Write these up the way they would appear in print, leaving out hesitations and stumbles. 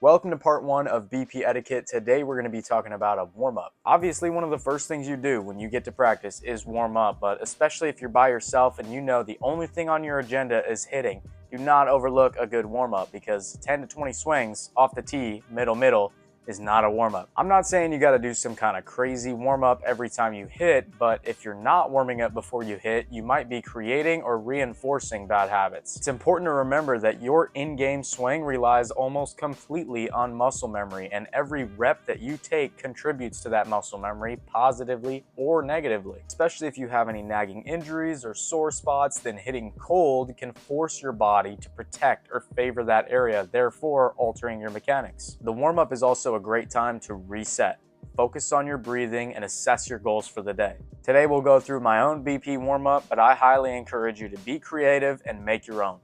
Welcome to part one of BP Etiquette. Today we're going to be talking about a warm-up. Obviously, one of the first things you do when you get to practice is warm up, but especially if you're by yourself and you know the only thing on your agenda is hitting, do not overlook a good warm-up because 10 to 20 swings off the tee, middle, is not a warm-up. I'm not saying you got to do some kind of crazy warm-up every time you hit, but if you're not warming up before you hit, you might be creating or reinforcing bad habits. It's important to remember that your in-game swing relies almost completely on muscle memory, and every rep that you take contributes to that muscle memory positively or negatively. Especially if you have any nagging injuries or sore spots, then hitting cold can force your body to protect or favor that area, therefore altering your mechanics. The warm-up is also a great time to reset. Focus on your breathing and assess your goals for the day. Today we'll go through my own BP warm-up, but I highly encourage you to be creative and make your own.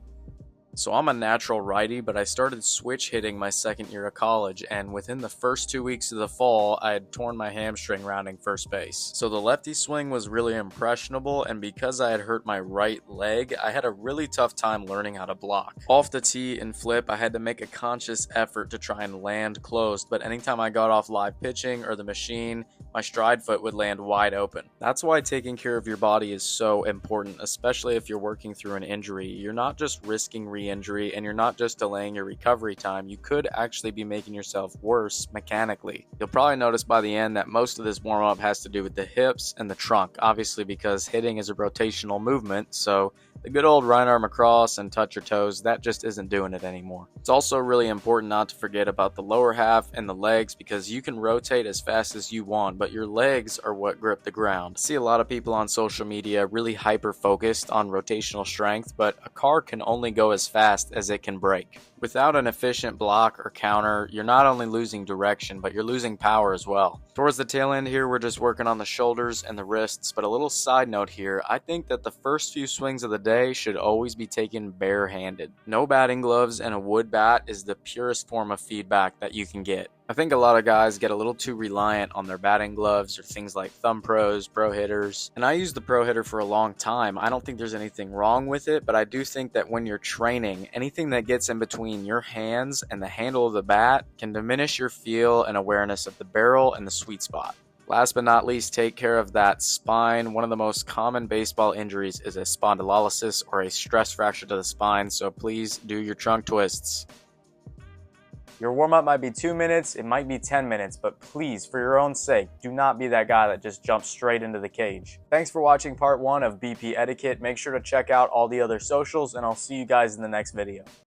So I'm a natural righty, but I started switch hitting my second year of college, and within the first 2 weeks of the fall, I had torn my hamstring rounding first base. So the lefty swing was really impressionable, and because I had hurt my right leg, I had a really tough time learning how to block. Off the tee and flip, I had to make a conscious effort to try and land closed, but anytime I got off live pitching or the machine, my stride foot would land wide open. That's why taking care of your body is so important, especially if you're working through an injury. You're not just risking re-injury and you're not just delaying your recovery time. You could actually be making yourself worse mechanically. You'll probably notice by the end that most of this warm-up has to do with the hips and the trunk, obviously because hitting is a rotational movement, so the good old right arm across and touch your toes, that just isn't doing it anymore. It's also really important not to forget about the lower half and the legs because you can rotate as fast as you want, but your legs are what grip the ground. I see a lot of people on social media really hyper-focused on rotational strength, but a car can only go as fast as it can brake. Without an efficient block or counter, you're not only losing direction, but you're losing power as well. Towards the tail end here, we're just working on the shoulders and the wrists, but a little side note here, I think that the first few swings of the day should always be taken barehanded. No batting gloves and a wood bat is the purest form of feedback that you can get. I think a lot of guys get a little too reliant on their batting gloves or things like thumb pros, pro hitters, and I used the pro hitter for a long time. I don't think there's anything wrong with it, but I do think that when you're training, anything that gets in between your hands and the handle of the bat can diminish your feel and awareness of the barrel and the sweet spot. Last but not least, take care of that spine. One of the most common baseball injuries is a spondylolysis or a stress fracture to the spine, so please do your trunk twists. Your warm-up might be 2 minutes, it might be 10 minutes, but please, for your own sake, do not be that guy that just jumps straight into the cage. Thanks for watching part one of BP Etiquette. Make sure to check out all the other socials, and I'll see you guys in the next video.